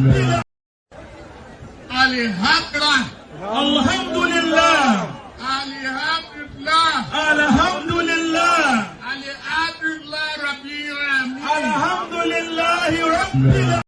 Alhamdulillah. Alhamdulillah. Alhamdulillah. Alhamdulillah. Alhamdulillah. Alhamdulillah. Alhamdulillah.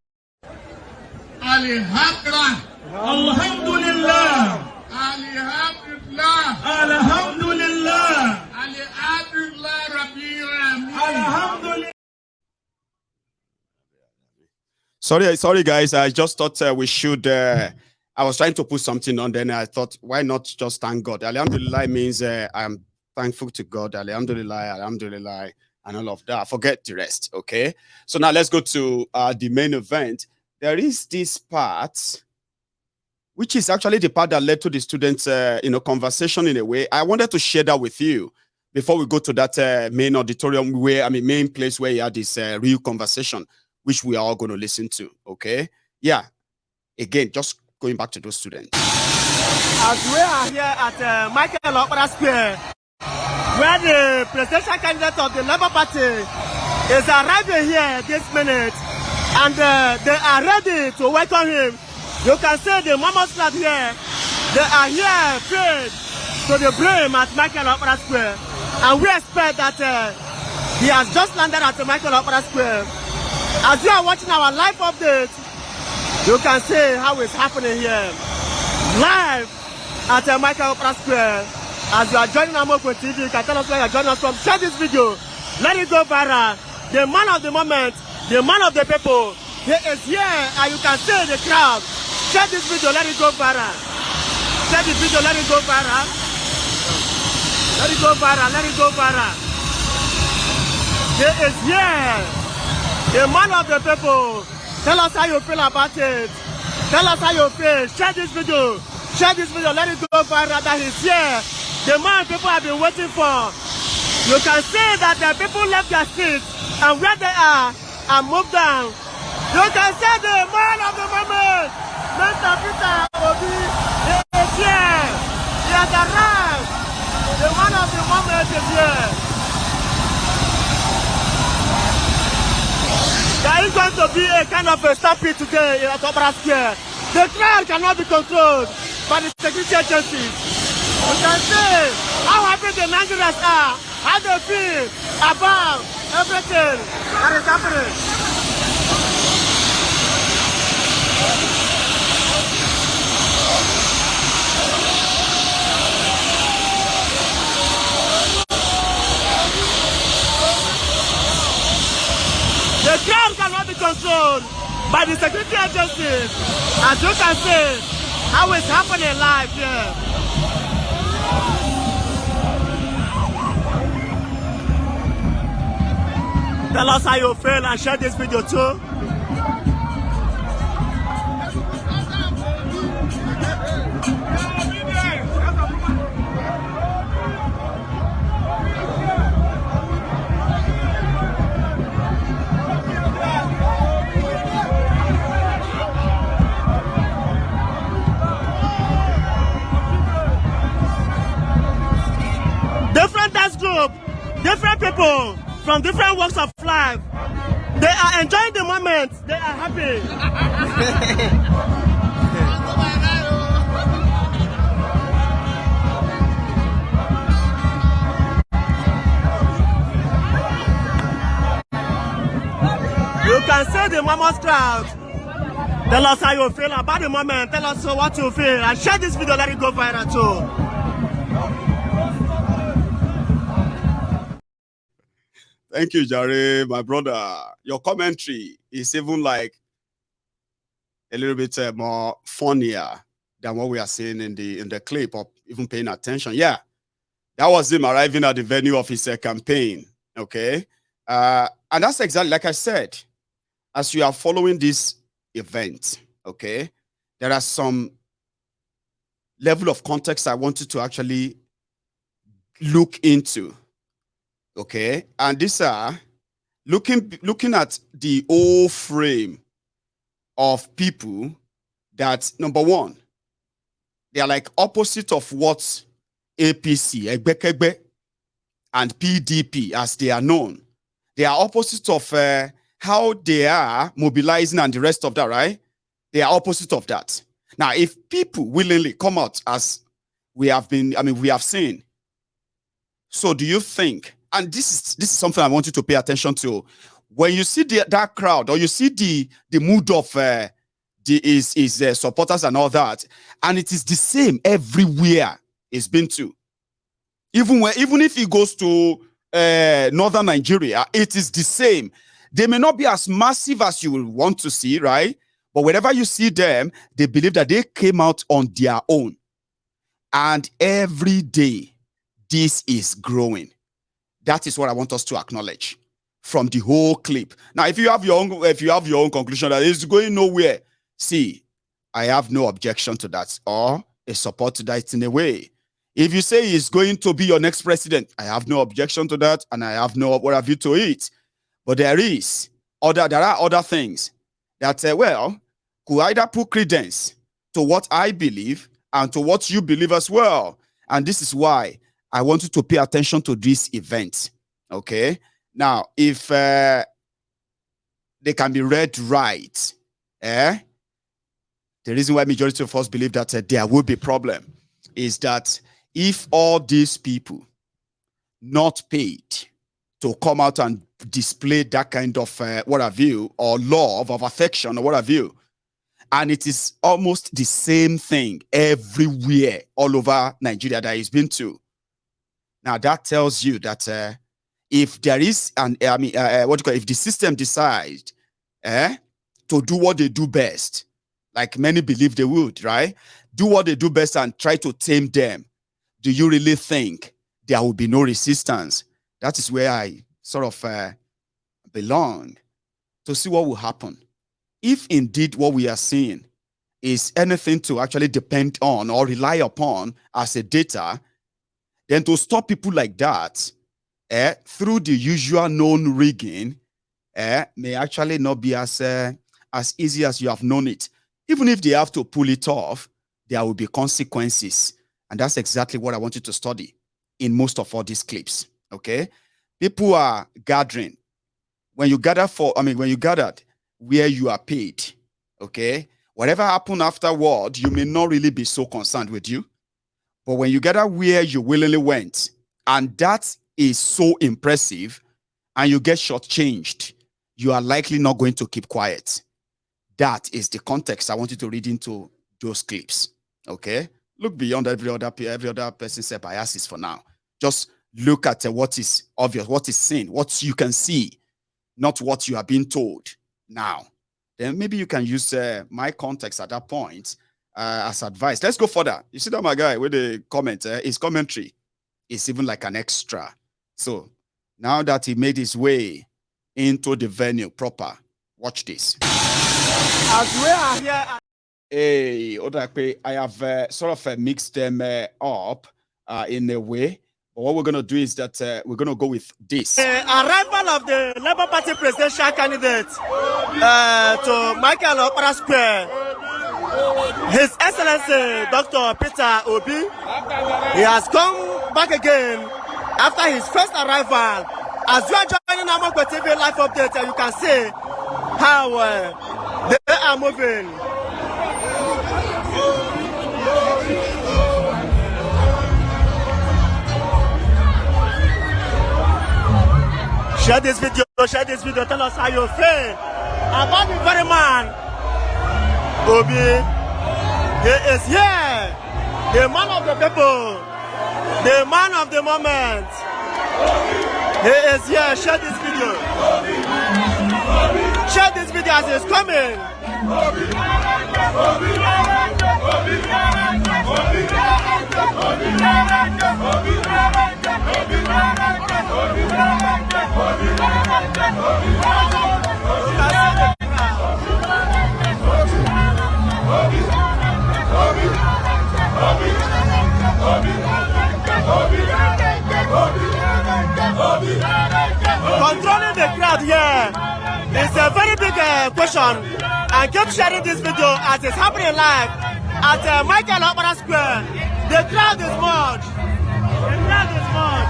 Sorry, guys. I just thought we should. I was trying to put something on, then I thought, why not just thank God? Alhamdulillah means I'm thankful to God. Alhamdulillah, alhamdulillah, and all of that. Forget the rest, okay? So now let's go to the main event. There is this part, which is actually the part that led to the students' conversation in a way. I wanted to share that with you before we go to that main auditorium main place where you had this real conversation, which we are all going to listen to, okay? Yeah, again, just going back to those students. As we are here at Michael Opera Square, where the presidential candidate of the Labour Party is arriving here this minute, and they are ready to welcome him. You can see the mammoth crowd here. They are here filled to the brim at Michael Opera Square, and we expect that he has just landed at the Michael Opera Square. As you are watching our live update, you can see how it's happening here. Live at the Michael Opera Square. As you are joining Amoko TV, you can tell us where you are joining us from. Share this video. Let it go viral. The man of the moment, the man of the people, he is here, and you can see the crowd. Share this video, let it go viral. Share this video, let it go viral. Let it go viral, let it go viral. He is here, the man of the people. Tell us how you feel about it. Tell us how you feel. Share this video. Share this video. Let it go viral that he's here. The man people have been waiting for. You can see that the people left their seats and where they are and moved down. You can see the man of the moment, Mr. Peter Obi, is here. He has arrived. The man of the moment is here. There is going to be a kind of a stampede today at Opera Square. The crowd cannot be controlled by the security agencies. You can see how happy the Nigerians are, how they feel about everything that is happening. The crowd cannot be controlled by the security agencies. As you can see, how it's happening live here. Tell us how you feel and share this video too. Different dance group, different people from different walks of life. They are enjoying the moment. They are happy. You can see the mammoth crowd. Tell us how you feel about the moment. Tell us what you feel. And share this video, let it go viral too. Thank you, Jare, my brother. Your commentary is even like a little bit more funnier than what we are seeing in the clip, or even paying attention. Yeah, that was him arriving at the venue of his campaign. Okay, and that's exactly like I said. As you are following this event, okay, there are some level of context I want you to actually look into. Okay, and these are looking at the whole frame of people that, number one, they are like opposite of what APC, Egbekegbe, and PDP, as they are known. They are opposite of how they are mobilizing and the rest of that, right? They are opposite of that. Now, if people willingly come out as we have seen. So do you think, and this is something I want you to pay attention to, when you see that crowd, or you see the mood of his supporters and all that, and it is the same everywhere it's been to. Even if he goes to northern Nigeria, it is the same. They may not be as massive as you will want to see, right? But wherever you see them, they believe that they came out on their own. And every day, this is growing. That is what I want us to acknowledge from the whole clip. Now, if you have your own conclusion that it's going nowhere, see, I have no objection to that, or a support to that in a way. If you say he's going to be your next president, I have no objection to that, and I have no what have you to it. But there are other things that could either put credence to what I believe and to what you believe as well. And this is why I want you to pay attention to this event. Okay? Now, if they can be read right, the reason why majority of us believe that there will be a problem is that if all these people not paid to come out and display that kind of what have you, or love of affection or what have you, and it is almost the same thing everywhere all over Nigeria that he's been to. Now that tells you that if there is if the system decides to do what they do best, like many believe they would, right? Do what they do best and try to tame them. Do you really think there will be no resistance? That is where I sort of belong, to see what will happen. If indeed what we are seeing is anything to actually depend on or rely upon as a data, then to stop people like that through the usual known rigging may actually not be as easy as you have known it. Even if they have to pull it off, there will be consequences. And that's exactly what I want you to study in most of all these clips. Okay? People are gathering. When you gathered where you are paid, okay? Whatever happened afterward, you may not really be so concerned with you. But when you gather where you willingly went, and that is so impressive, and you get shortchanged, you are likely not going to keep quiet. That is the context I want you to read into those clips, okay? Look beyond every other person's biases for now. Just look at what is obvious, what is seen, what you can see, not what you are being told now. Then maybe you can use my context at that point as advice. Let's go further. You see that my guy with the comment, his commentary is even like an extra. So now that he made his way into the venue proper, watch this. As we are here, Hey, Odakpe, I have sort of mixed them up in a way. But what we're going to do is that we're going to go with this. the arrival of the Labour Party presidential candidate to Michael Okpara Square, His Excellency Dr. Peter Obi, he has come back again after his first arrival. As you are joining Amokwe TV live update, you can see how they are moving. Share this video, tell us how you feel about the very man, Obi. He is here, the man of the people, the man of the moment. He is here. Share this video. Share this video as he's coming. Controlling the crowd here is a very big question, and keep sharing this video as it's happening live at Michael Okpara Square. The crowd is much. The crowd is much.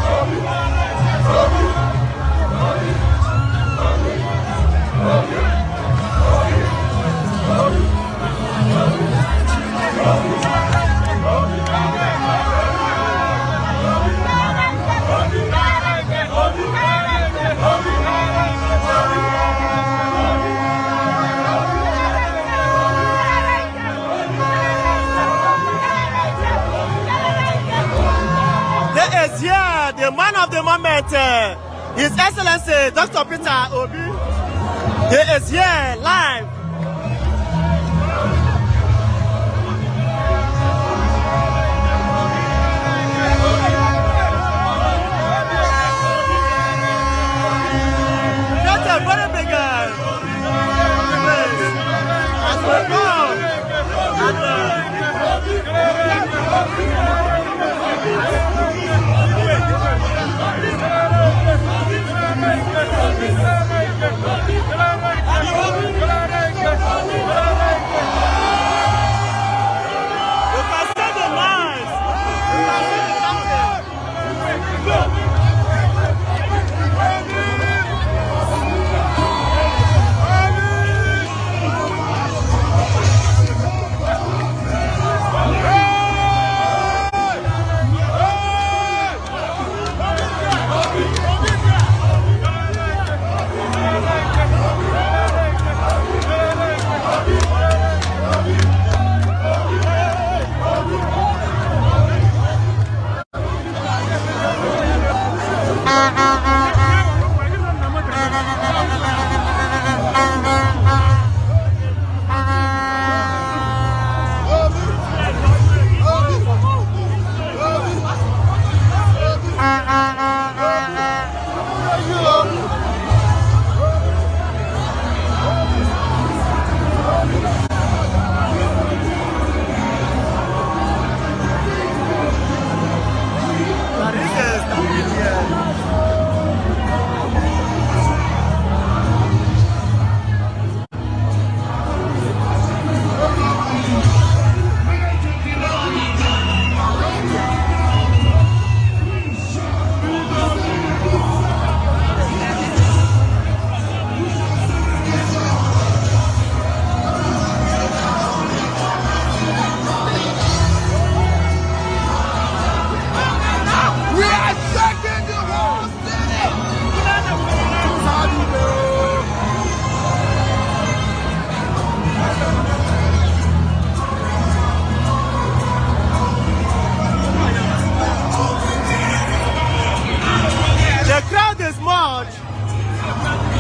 the man of the moment, His Excellency Dr. Peter Obi. He is here live. That's a very big as we go.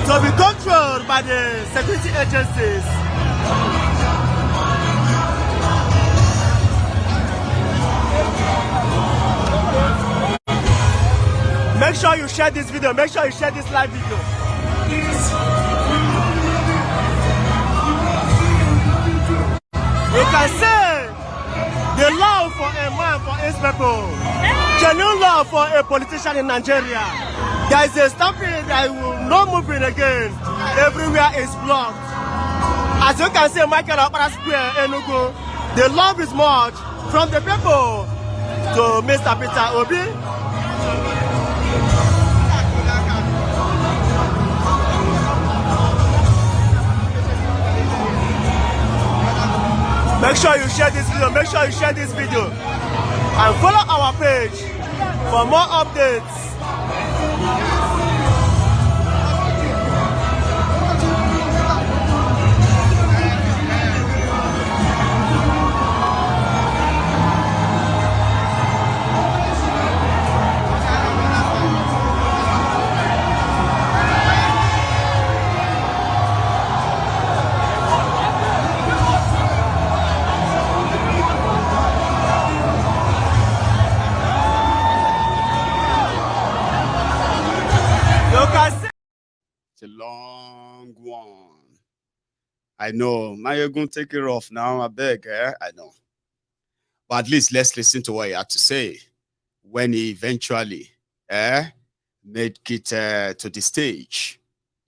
To be controlled by the security agencies. Make sure you share this video. Make sure you share this live video. You can say the love for a man, for his people. Genuine love for a politician in Nigeria. There is a stampede that will not move in again. Everywhere is blocked. As you can see, Michael Opera Square, Enugu, the love is much from the people to Mr. Peter Obi. Make sure you share this video. Make sure you share this video. And follow our page for more updates. It's a long one. I know. Now you're going to take it off now. I beg, I know. But at least let's listen to what he had to say when he eventually made it to the stage.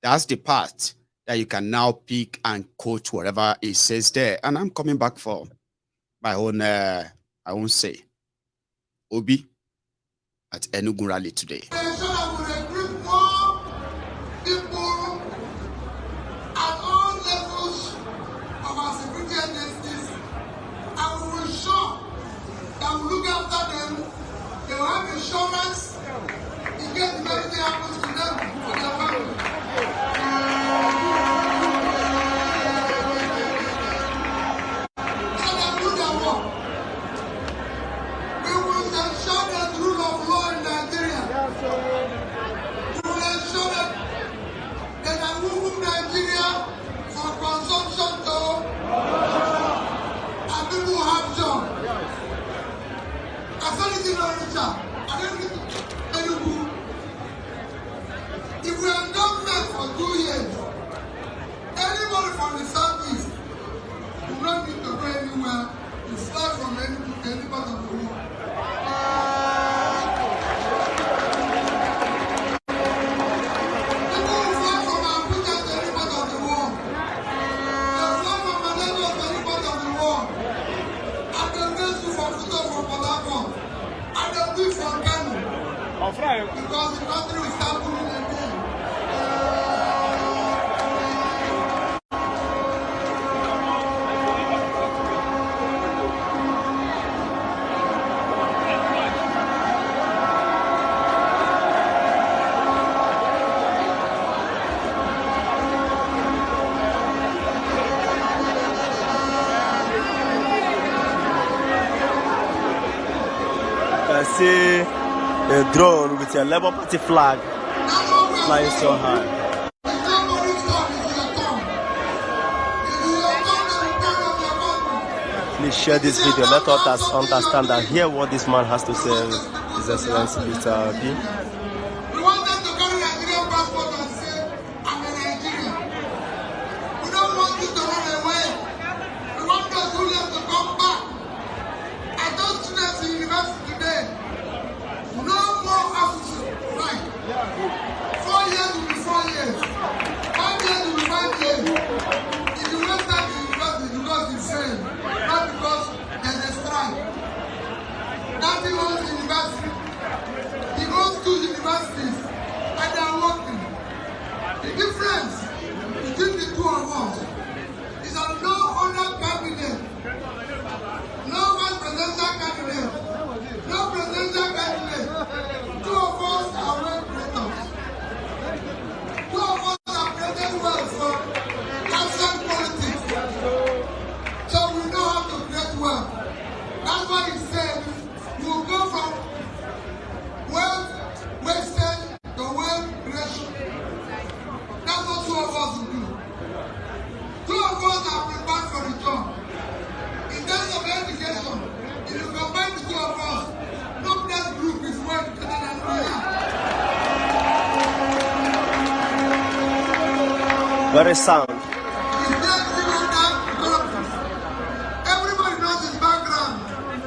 That's the part that you can now pick and quote whatever he says there. And I'm coming back for my own say. Obi at Enugu rally today. Look after them, they will have insurance in case anything happens to them or their family. So they do their work. We will ensure the rule of law in Nigeria. because the country will start moving again. See a drone with a Labour Party flag flying so high. Please share this video. Let us understand and hear what this man has to say, His Excellency Mr. B. We want them to carry Nigerian passport and say, I'm a Nigerian. We don't want you to run away. We want those who left to come back. And those students in university today, no more officers, right? 4 years will be 4 years. 5 years will be 5 years. If you waste time in university because you fail, not because there's a strike. Nothing else in university. He goes to universities and they are working. The difference between the two of us is that no other candidate, no vice presidential candidate, no presidential candidate, two of us are well creators. Two of us are created well for outside politics. So we know how to create well. That's why he said we will go from wealth wasted to wealth creation. That's what two of us will do. Two of us are prepared for the job. In terms of education, if you combine the two of us, no that group is well educated than we are. Very sound. He's there to go down development. Everybody knows his background.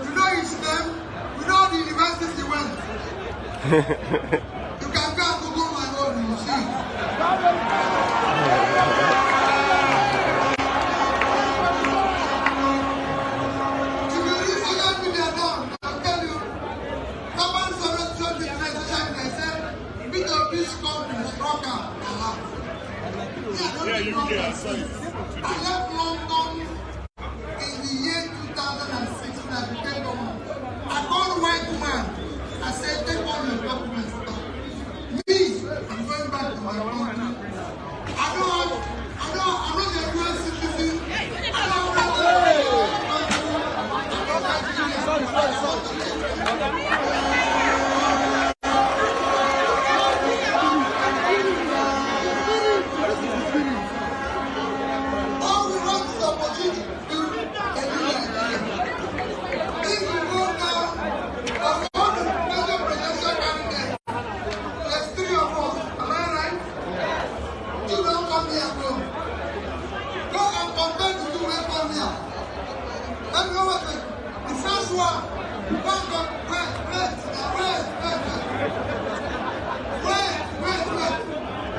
You know his name. We know the university he went. You can go and Google my own, you see. If you read social media now, I'll tell you, someone showed me presentation and said, meet of this company, Rocker, yeah, you get I left London in the year 2006 when I became governor. I called white man. I said, take all your documents back. Me, I'm going back to my country. I'm not a US citizen. All we want is the opportunity to do a new Nigeria. If you go down, of all the major presidential candidates, there's 3 of us. Am I right? You don't come here alone. Go and compare the 2 when come here. Let me know what the first one. Wait.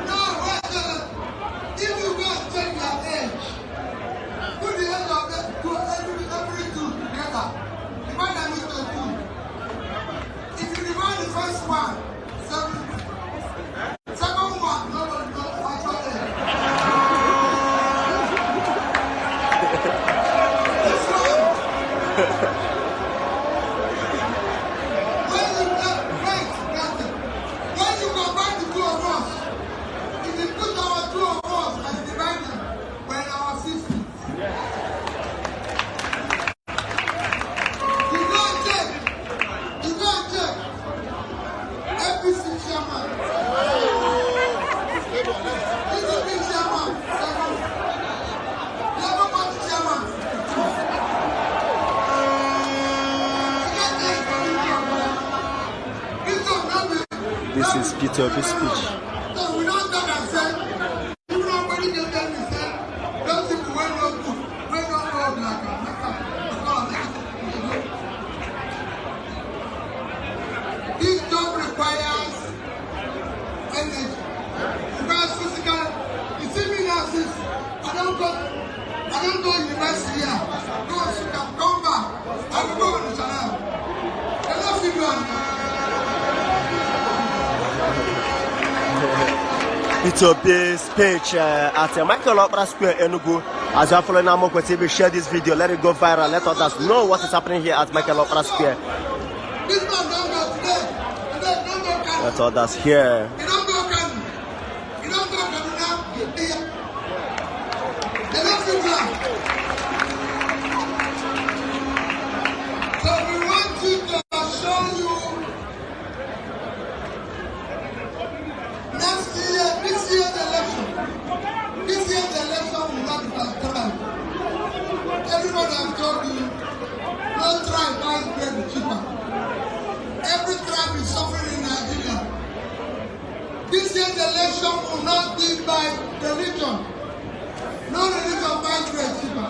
No, wait. If you go and check your age, put the age of them to every 2 together. Divide them into 2. If you divide the first one, 70. Second one, nobody knows the actual age. This one. When you combine the 2 of us, if you put our 2 of us and divide them, we're in our 50s. You go and check. APC chairman. PDP chairman. Labour Party chairman. This is Peter Obi's speech. So we don't talk and say, even nobody can tell me, say, those people went on to, went on road like a this job requires energy. Requires physical. You see me now, sis, I don't go university here. Go, you can come back. I will go on the channel. They're not figuring. Ethiopia's page at Michael Opera Square, Enugu. As you are following Amoko TV, share this video, let it go viral, let others know what is happening here at Michael Opera Square. Let others hear. So we want you to show you next year, this year's election will not be transparent. Everybody has told you, don't try buying bread cheaper. Every tribe is suffering in Nigeria. This year's election will not be by religion. No religion buys bread cheaper.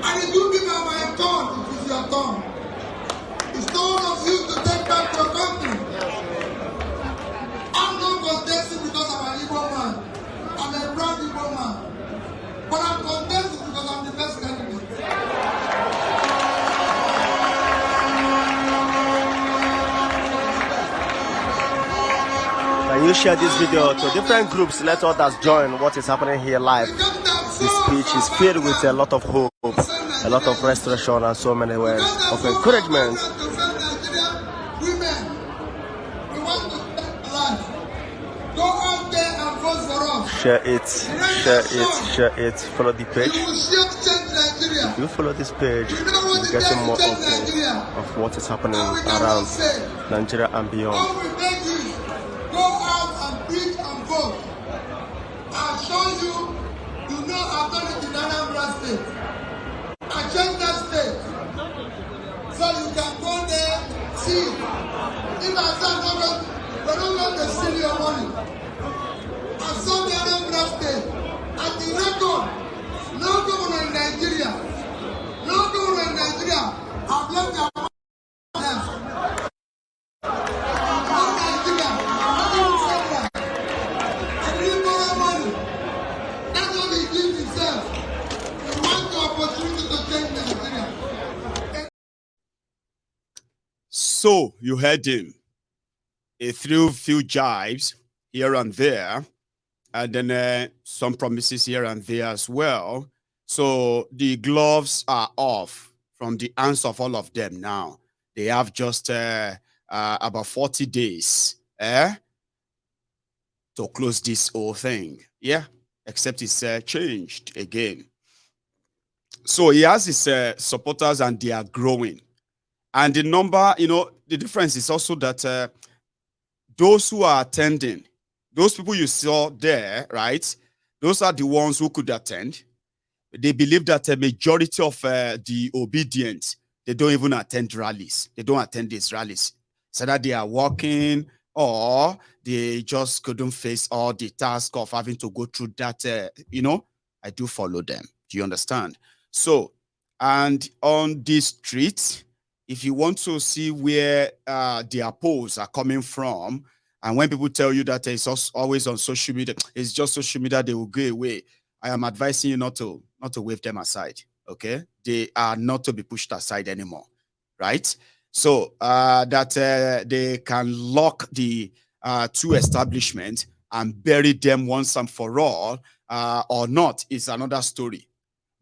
And it will be by my turn, it is your turn. It's turn of you to take back your country. I'm not contesting because I'm an Igbo man. I'm a proud Igbo man. But I'm contesting because I'm the best candidate. Can you share this video to different groups? Let others join what is happening here live. This speech is filled with a lot of hope, a lot of restoration, and so many words of encouragement. Women, we want to take life. Go out there and vote for us. Share it, share it, share it. Follow the page. You will see change Nigeria. If you follow this page, you're getting more updates of what is happening around Nigeria and beyond. All we beg you, go out and preach and vote. I'll show you, you know I've done it in Anambra State. I changed that state. So you can go there, see. If I say we're not going to steal your money. I saw the Anambra State. At the record, no governor in Nigeria. No governor in Nigeria have left their money. No Nigeria. Nothing said that. I didn't borrow money. That's what he gives himself. He wants the opportunity to change Nigeria. So you heard him. He threw a few jibes here and there, and then some promises here and there as well. So the gloves are off from the hands of all of them now. They have just about 40 days to close this whole thing. Yeah, except it's changed again. So he has his supporters and they are growing. And the number, you know, the difference is also that those who are attending, those people you saw there, right? Those are the ones who could attend. They believe that a majority of the Obidients, they don't even attend rallies. They don't attend these rallies. So that they are working or they just couldn't face all the task of having to go through that, you know. I do follow them. Do you understand? So, and on the streets, if you want to see where their polls are coming from, and when people tell you that it's always on social media, it's just social media, they will go away. I am advising you not to wave them aside, okay? They are not to be pushed aside anymore, right? So that they can lock the two establishments and bury them once and for all, or not, is another story.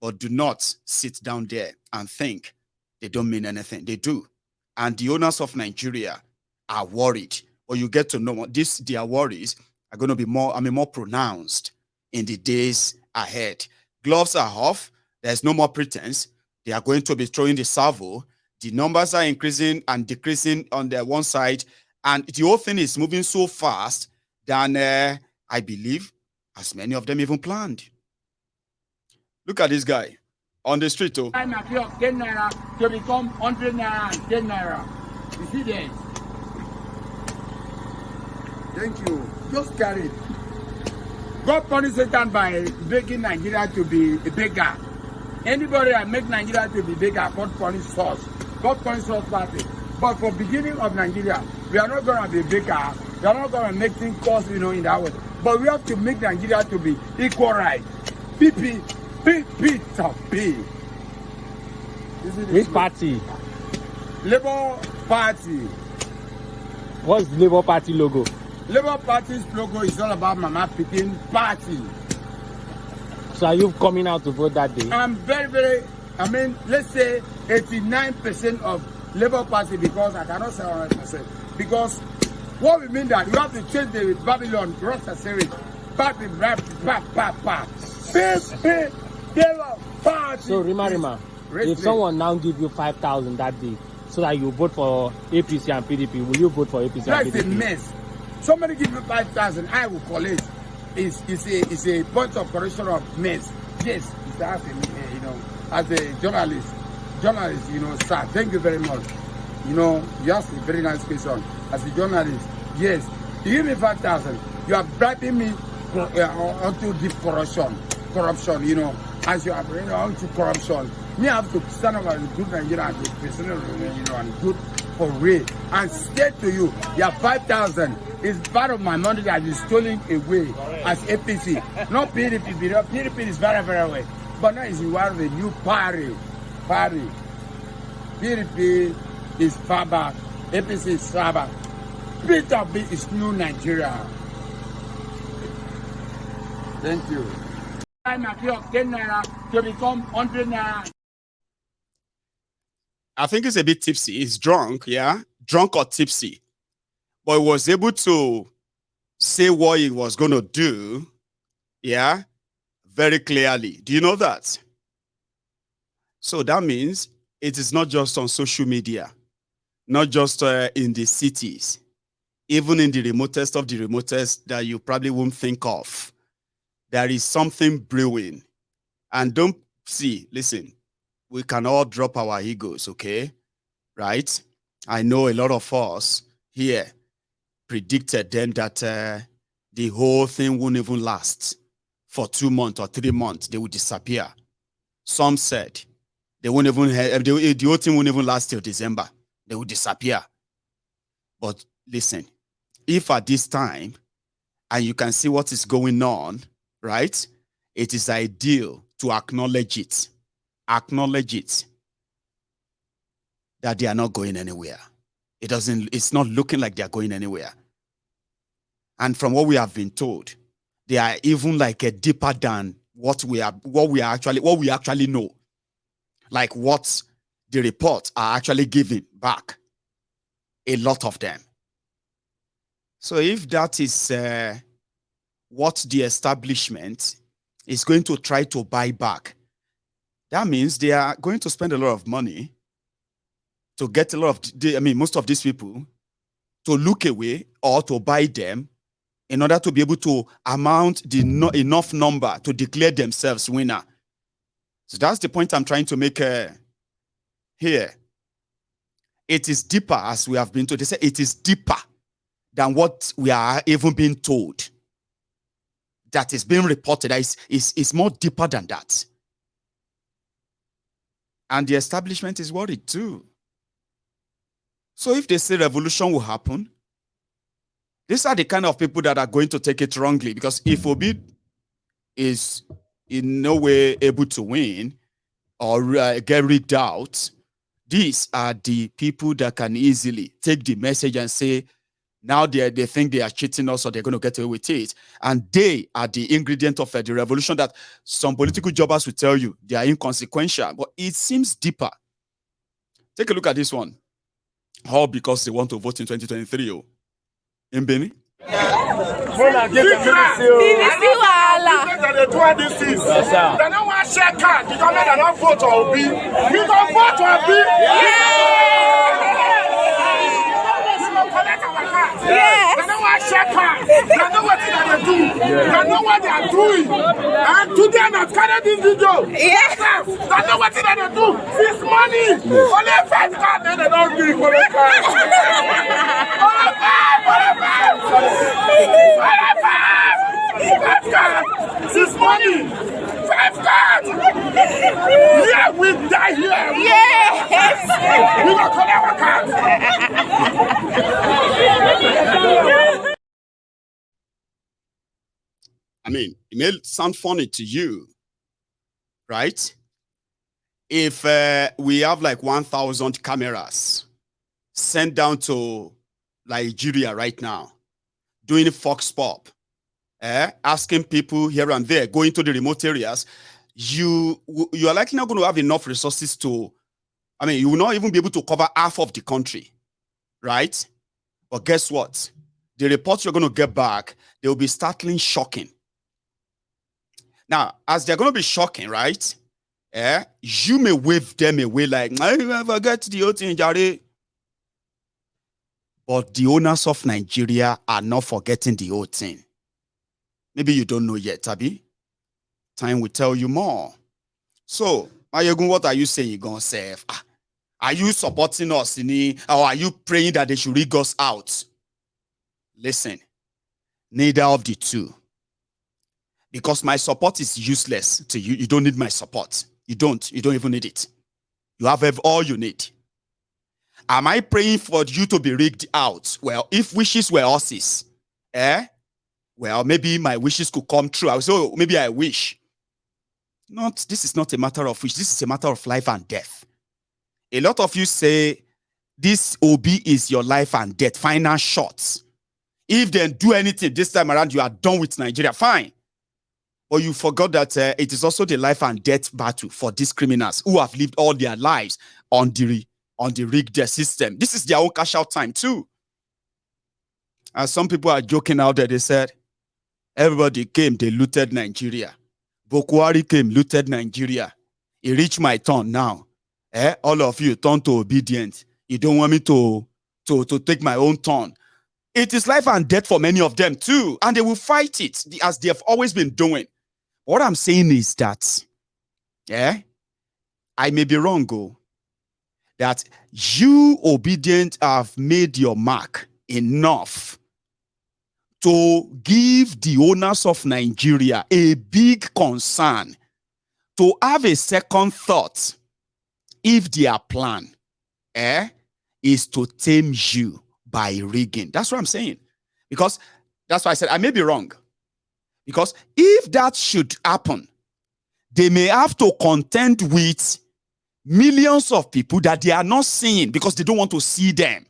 But do not sit down there and think they don't mean anything. They do. And the owners of Nigeria are worried. Or you get to know their worries are going to be more pronounced in the days ahead. Gloves are off. There's no more pretense. They are going to be throwing the salvo. The numbers are increasing and decreasing on the one side. And the whole thing is moving so fast than I believe, as many of them even planned. Look at this guy on the street. Oh. Time of 10 naira to become 100 naira and 10 naira. You see that? Thank you. Just carry it. God punish Satan by making Nigeria to be a beggar. Anybody that make Nigeria to be beggar, God punish us. God punish us party. But for beginning of Nigeria, we are not going to be beggar. We are not going to make things cost, you know, in that way. But we have to make Nigeria to be equal right. PP. Which party? Labour Party. What's the Labour Party logo? Labour Party's logo is all about Mama Pikin Party. So are you coming out to vote that day? I'm very, I mean, let's say 89% of Labour Party, because I cannot say 100%. Because what we mean that you have to change the Babylon roster series. Labour Party. So Rima, if someone now give you 5,000 that day, so that you vote for APC and PDP, will you vote for APC and PDP? That's a mess. Somebody give me 5,000, I will call it. It's a bunch of correction of mess. Yes, it's you know, as a journalist, you know, sir, thank you very much. You know, you asked a very nice question. As a journalist, yes, you give me 5,000, you are bribing me onto deep corruption, you know, as you are bringing onto corruption. Me have to stand up as a good Nigerian, and you know, and good for real, and state to you, your 5,000 is part of my money that is stolen away as APC, not PDP. PDP is very well, but now is one of the new party. PDP is far back, APC is far back. Peter B is new Nigeria. Thank you. I'm at 10 naira to become 100 naira. I think he's a bit tipsy. He's drunk, yeah? Drunk or tipsy. But he was able to say what he was going to do, yeah, very clearly. Do you know that? So that means it is not just on social media, not just in the cities, even in the remotest of the remotest that you probably won't think of. There is something brewing. And don't see, listen, we can all drop our egos, okay? Right? I know a lot of us here predicted then that the whole thing won't even last for 2 months or 3 months. They would disappear. Some said they won't even the whole thing won't even last till December. They would disappear. But listen, if at this time, and you can see what is going on, right? It is ideal to acknowledge it. Acknowledge it that they are not going anywhere. It's not looking like they are going anywhere. And from what we have been told, they are even like a deeper than what we actually know. Like what the reports are actually giving back. A lot of them. So if that is what the establishment is going to try to buy back, that means they are going to spend a lot of money to get a lot of, most of these people to look away or to buy them in order to be able to amount enough number to declare themselves winner. So that's the point I'm trying to make here. It is deeper, as we have been told. They say it is deeper than what we are even being told. That is being reported. It's more deeper than that. And the establishment is worried too. So if they say revolution will happen, these are the kind of people that are going to take it wrongly. Because if Obi is in no way able to win or get rigged out, these are the people that can easily take the message and say, now they think they are cheating us or they're going to get away with it. And they are the ingredient of the revolution that some political jobbers will tell you they are inconsequential. But it seems deeper. Take a look at this one. All because they want to vote in 2023. Oh. In Beni? Yes. They don't want to share cars. They know what they are doing. They know what they are doing. And today I'm carrying this video. Yes. They know what they are doing. This money. Only 5 cars. Then they don't give for the cars. This money. 5 cars. Yeah, we die here. Yes. We will collect our cars. I mean, it may sound funny to you, right? If we have like 1,000 cameras sent down to Nigeria right now, doing Fox Pop, asking people here and there, going to the remote areas, you are likely not going to have enough resources to, I mean, you will not even be able to cover half of the country, right? But guess what? The reports you're going to get back, they will be startling shocking. Now, as they're going to be shocking, right? You may wave them away like, I forget the whole thing, Jare. But the owners of Nigeria are not forgetting the whole thing. Maybe you don't know yet, Abi. Time will tell you more. So, Mayegun, what are you saying you're going to say? Are you supporting us, or are you praying that they should rig us out? Listen, neither of the two. Because my support is useless to you. You don't need my support. You don't even need it. You have all you need. Am I praying for you to be rigged out? Well, if wishes were horses, well, maybe my wishes could come true. I would say, oh, maybe I wish. This is not a matter of wish. This is a matter of life and death. A lot of you say, this Obi is your life and death, final shots. If they do anything this time around, you are done with Nigeria, fine. But you forgot that it is also the life and death battle for these criminals who have lived all their lives on the rigged system. This is their own cash out time too. And some people are joking out there. They said, everybody came, they looted Nigeria. Boko Haram came, looted Nigeria. It reached my turn now. All of you turn to obedient. You don't want me to take my own turn. It is life and death for many of them too. And they will fight it as they have always been doing. What I'm saying is that, I may be wrong, that you, Obidient, have made your mark enough to give the owners of Nigeria a big concern to have a second thought if their plan is to tame you by rigging. That's what I'm saying. Because that's why I said I may be wrong. Because if that should happen, they may have to contend with millions of people that they are not seeing because they don't want to see them.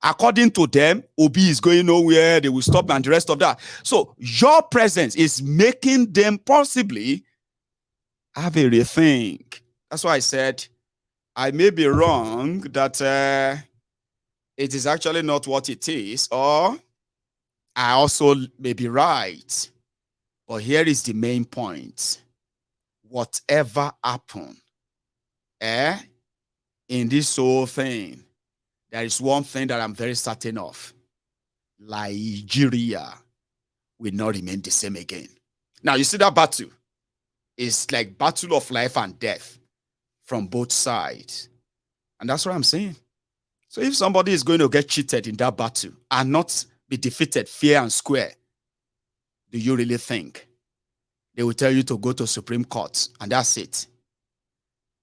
According to them, Obi is going nowhere, they will stop and the rest of that. So your presence is making them possibly have a rethink. That's why I said I may be wrong that it is actually not what it is, or I also may be right. But here is the main point. Whatever happened, in this whole thing, there is one thing that I'm very certain of. Nigeria will not remain the same again. Now, you see that battle? It's like battle of life and death from both sides. And that's what I'm saying. So if somebody is going to get cheated in that battle and not be defeated fair and square, do you really think they will tell you to go to Supreme Court and that's it?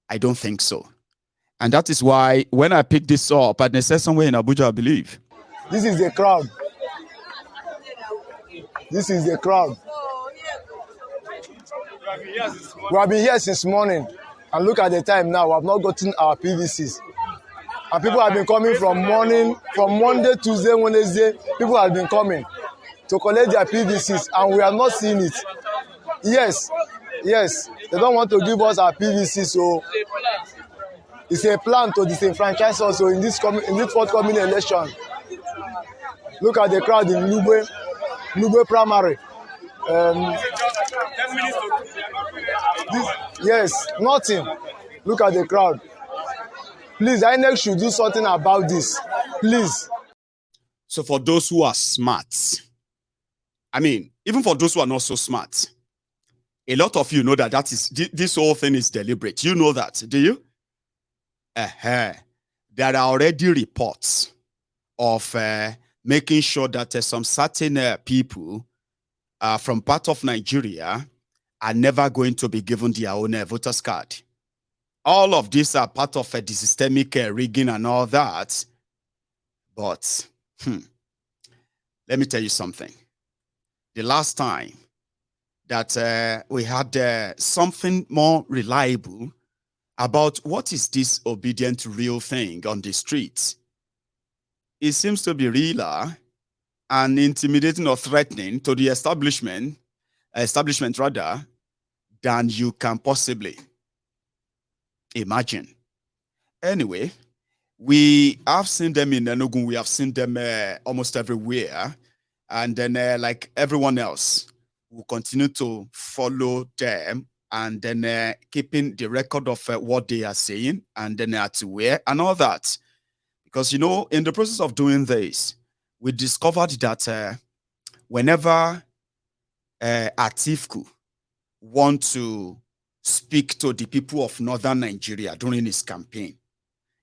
I don't think so. And that is why when I picked this up, and they said somewhere in Abuja, I believe. This is the crowd. This is the crowd. We have been here since morning. And look at the time now. We have not gotten our PVCs. And people have been coming from morning, from Monday, Tuesday, Wednesday. People have been coming to collect their PVCs. And we are not seeing it. Yes. They don't want to give us our PVC. So it's a plan to disenfranchise us in this forthcoming election. Look at the crowd in Nube primary. Nothing. Look at the crowd. Please, INEC should do something about this. Please. So for those who are smart, I mean, even for those who are not so smart, a lot of you know that this whole thing is deliberate. You know that, do you? There are already reports of making sure that some certain people from part of Nigeria are never going to be given their own voter's card. All of these are part of the systemic rigging and all that. But let me tell you something. The last time that we had something more reliable about what is this obedient real thing on the streets, it seems to be realer and intimidating or threatening to the establishment rather, than you can possibly imagine. Anyway, we have seen them in Enugu. We have seen them almost everywhere. And then like everyone else, we'll continue to follow them and then keeping the record of what they are saying and then to where and all that. Because, you know, in the process of doing this, we discovered that whenever Atifku want to speak to the people of northern Nigeria during his campaign,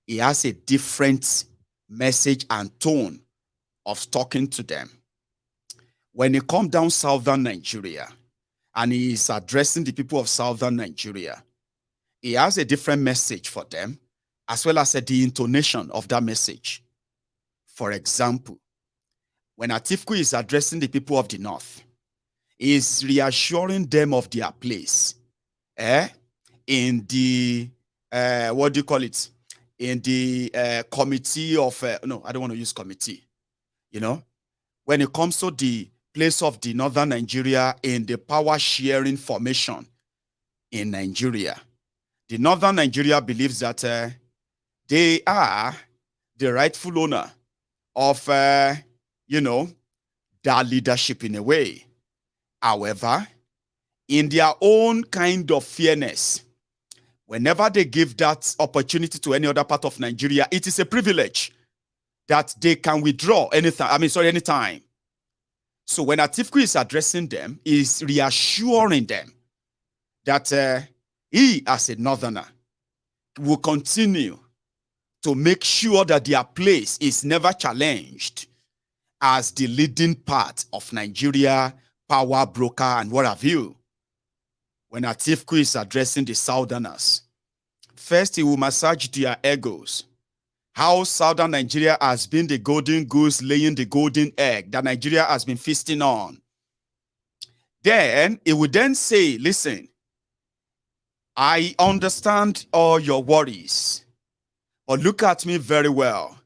he has a different message and tone of talking to them. When he come down southern Nigeria and he is addressing the people of southern Nigeria, he has a different message for them, as well as the intonation of that message. For example, when Atifku is addressing the people of the north, he is reassuring them of their place in the, what do you call it? In the committee of, no, I don't want to use committee, you know, when it comes to the place of the northern Nigeria in the power sharing formation in Nigeria. The northern Nigeria believes that they are the rightful owner of, you know, their leadership in a way. However, in their own kind of fairness, whenever they give that opportunity to any other part of Nigeria, it is a privilege that they can withdraw anytime. So when Atifku is addressing them, he's reassuring them that he, as a northerner, will continue to make sure that their place is never challenged as the leading part of Nigeria, power broker, and what have you. When Atifku is addressing the southerners, first he will massage their egos. How southern Nigeria has been the golden goose laying the golden egg that Nigeria has been feasting on. Then he would then say, listen, I understand all your worries, but look at me very well.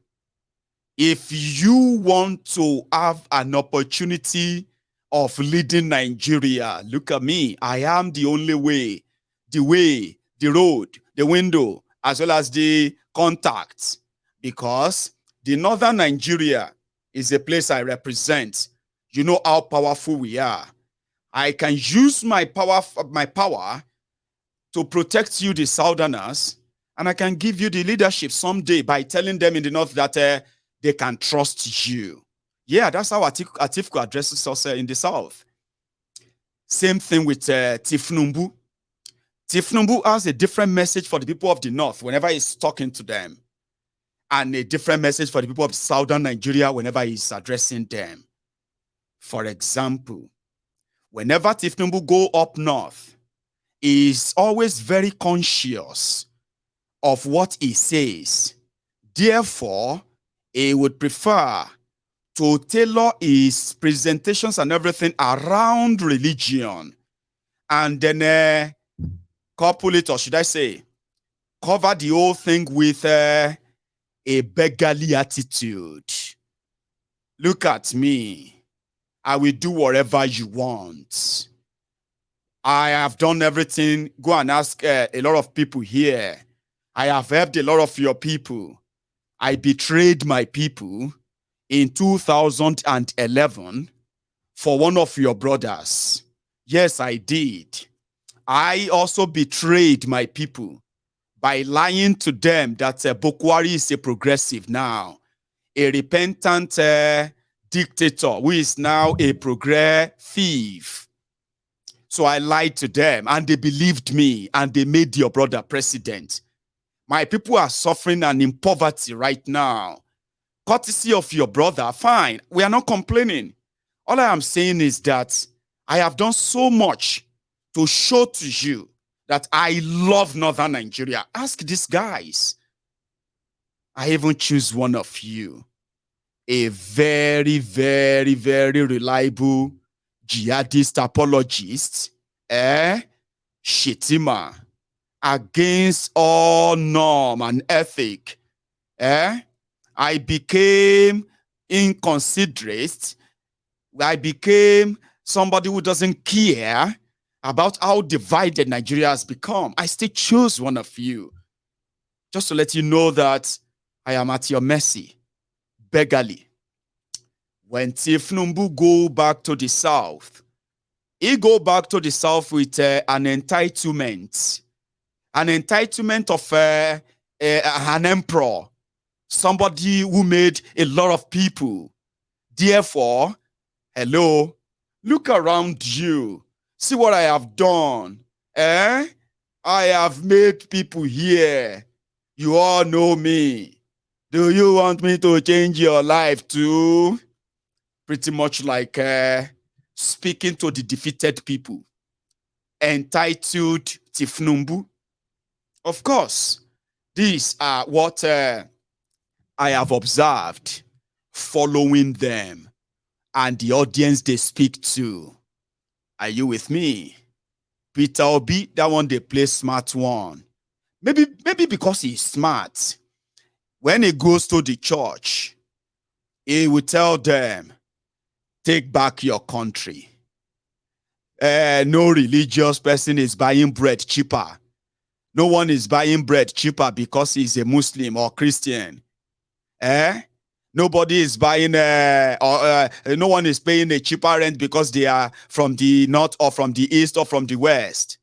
If you want to have an opportunity of leading Nigeria, look at me. I am the only way, the road, the window, as well as the contacts. Because the northern Nigeria is a place I represent. You know how powerful we are. I can use my power to protect you, the southerners, and I can give you the leadership someday by telling them in the north that they can trust you. Yeah, that's how Atifku addresses us in the south. Same thing with Tifnumbu. Tifnumbu has a different message for the people of the north whenever he's talking to them, and a different message for the people of southern Nigeria whenever he's addressing them. For example, whenever Tifnumbu go up north, he's always very conscious of what he says. Therefore, he would prefer to tailor his presentations and everything around religion, and then couple it, or should I say, cover the whole thing with a beggarly attitude. Look at me. I will do whatever you want. I have done everything. Go and ask a lot of people here. I have helped a lot of your people. I betrayed my people in 2011 for one of your brothers. Yes, I did. I also betrayed my people by lying to them that Bokwari is a progressive now, a repentant dictator who is now a progressive thief. So I lied to them and they believed me and they made your brother president. My people are suffering and in poverty right now. Courtesy of your brother, fine. We are not complaining. All I am saying is that I have done so much to show to you that I love northern Nigeria. Ask these guys. I even choose one of you, a very, very, very reliable jihadist apologist, Shetima, against all norm and ethic. I became inconsiderate I became somebody who doesn't care about how divided Nigeria has become. I still choose one of you. Just to let you know that I am at your mercy, beggarly. When Tifnumbu go back to the south, he go back to the south with an entitlement of an emperor, somebody who made a lot of people. Therefore, hello, look around you. See what I have done. I have made people here. You all know me. Do you want me to change your life too? Pretty much like speaking to the defeated people. Entitled Tifnumbu. Of course, these are what I have observed following them and the audience they speak to. Are you with me? Peter Obi, that one they play smart one. Maybe because he's smart. When he goes to the church, he will tell them, take back your country. No religious person is buying bread cheaper. No one is buying bread cheaper because he's a Muslim or Christian. Nobody is buying, no one is paying a cheaper rent because they are from the north or from the east or from the west.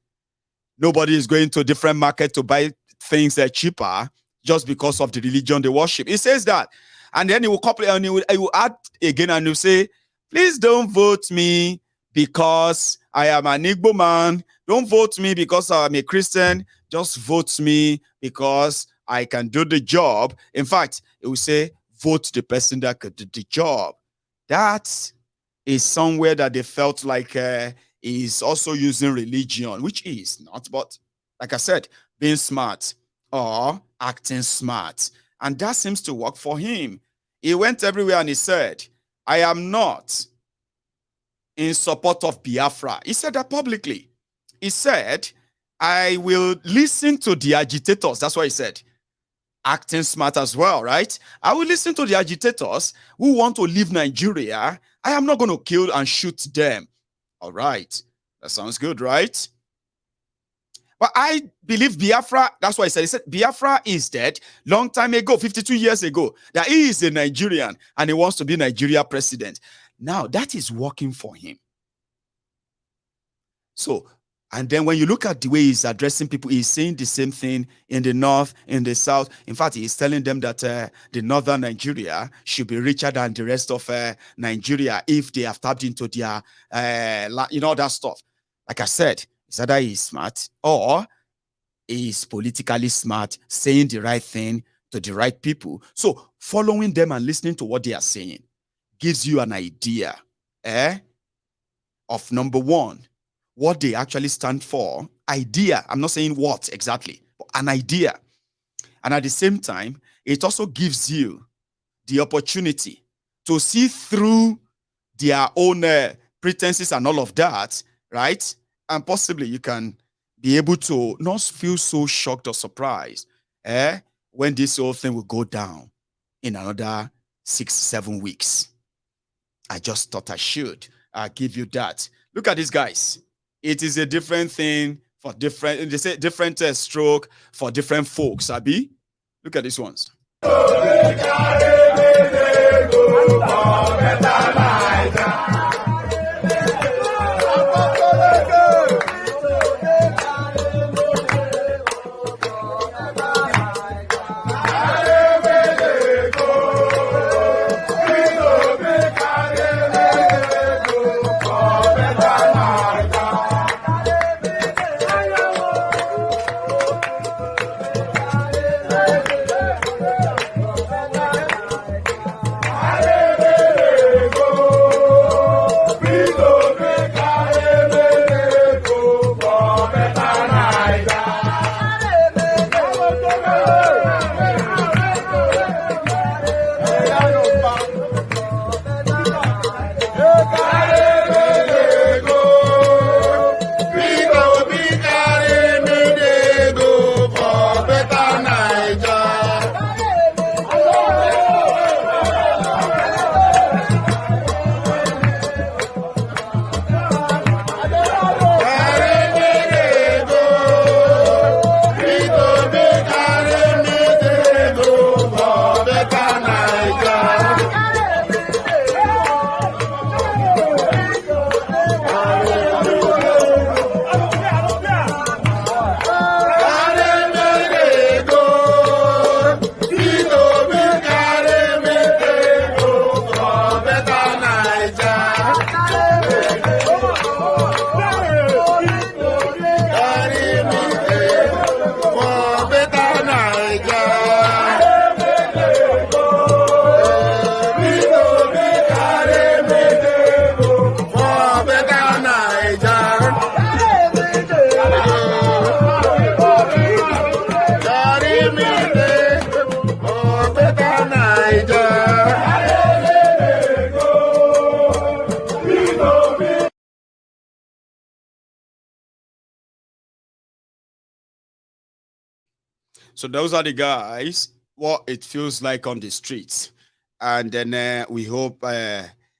Nobody is going to a different market to buy things that are cheaper just because of the religion they worship. He says that. And then he will couple and he will add again and he will say, please don't vote me because I am an Igbo man. Don't vote me because I'm a Christian. Just vote me because I can do the job. In fact, it will say, vote the person that could do the job. That is somewhere that they felt like is also using religion, which is not, but like I said, being smart or acting smart. And that seems to work for him. He went everywhere and he said, I am not in support of Biafra. He said that publicly. He said, I will listen to the agitators. That's what he said. Acting smart as well, right? I will listen to the agitators who want to leave Nigeria. I am not going to kill and shoot them. All right. That sounds good, right? But I believe Biafra, that's what he said. He said Biafra is dead long time ago, 52 years ago, that he is a Nigerian and he wants to be Nigeria president. Now, that is working for him. So, and then when you look at the way he's addressing people, he's saying the same thing in the north, in the south. In fact, he's telling them that the northern Nigeria should be richer than the rest of Nigeria if they have tapped into their, that stuff. Like I said, it's either he's smart or he's politically smart, saying the right thing to the right people. So following them and listening to what they are saying gives you an idea of number one, what they actually stand for. Idea. I'm not saying what exactly, but an idea. And at the same time, it also gives you the opportunity to see through their own pretenses and all of that, right? And possibly you can be able to not feel so shocked or surprised when this whole thing will go down in another 6-7 weeks. I just thought I should give you that. Look at these guys. It is a different thing for different, they say different stroke for different folks, Abi. Look at these ones. So those are the guys, what it feels like on the streets. And then we hope,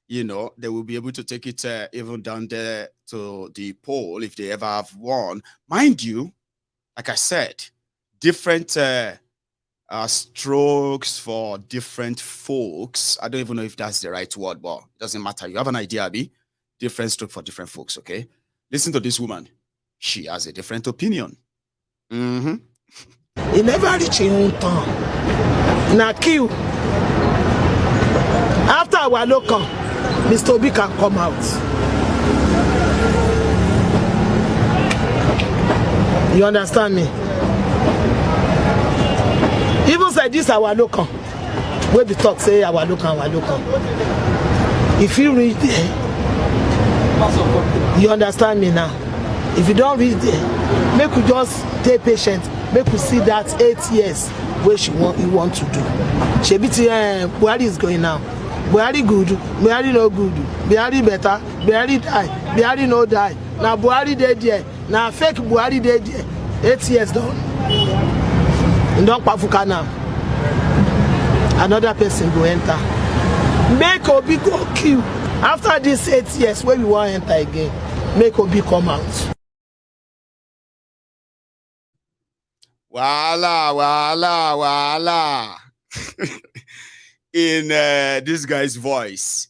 you know, they will be able to take it even down there to the poll if they ever have one. Mind you, like I said, different strokes for different folks. I don't even know if that's the right word, but it doesn't matter. You have an idea, Abby? Different stroke for different folks, okay? Listen to this woman. She has a different opinion. Mm-hmm. He never reach his own turn. Now queue. After our local, Mr. Obi can come out. You understand me? Even say this our local. Where the talk say our local. If you reach there, you understand me now. If you don't reach there, make you just stay patient. Make you see that 8 years where you want to do. Shebiti Buhari is going now. Buhari good, Buhari no good, Buhari better, Buhari die, Buhari no die. Now Buhari dead there. Now fake Buhari dead there. 8 years done. In Don Pafuka now. Another person go enter. Make Obi go kill. After this 8 years, where we want to enter again, make Obi come out. Wala. In this guy's voice,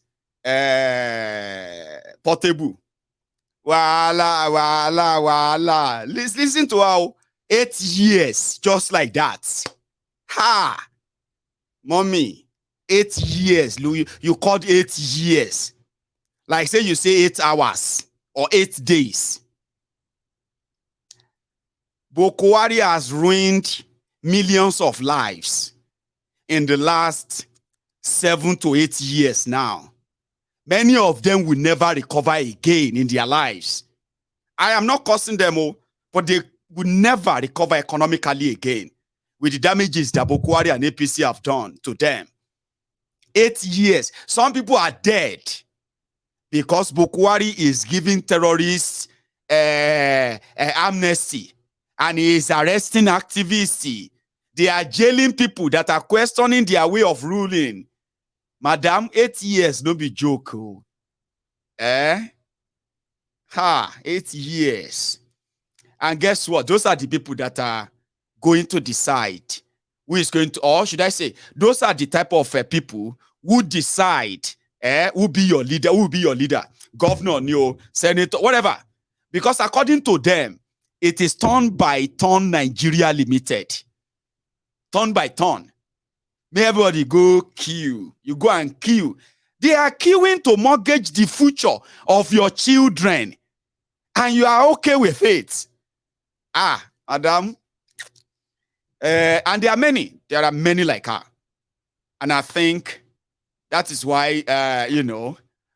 Portable. Wala. Listen to how 8 years, just like that. Ha! Mommy, 8 years. You called 8 years. Like say you say 8 hours or 8 days. Boko Haram has ruined millions of lives in the last 7 to 8 years now. Many of them will never recover again in their lives. I am not cursing them, but they will never recover economically again with the damages that Boko Haram and APC have done to them. 8 years. Some people are dead because Boko Haram is giving terrorists amnesty. And he is arresting activists. They are jailing people that are questioning their way of ruling. Madam, 8 years, no be joke. 8 years. And guess what? Those are the people that are going to decide who is going to, or should I say, those are the type of people who decide who be your leader, governor, new senator, whatever. Because according to them, it is turn by turn Nigeria Limited. Turn by turn. May everybody go queue. You go and queue. They are queuing to mortgage the future of your children. And you are okay with it. Adam. And there are many. There are many like her. And I think that is why,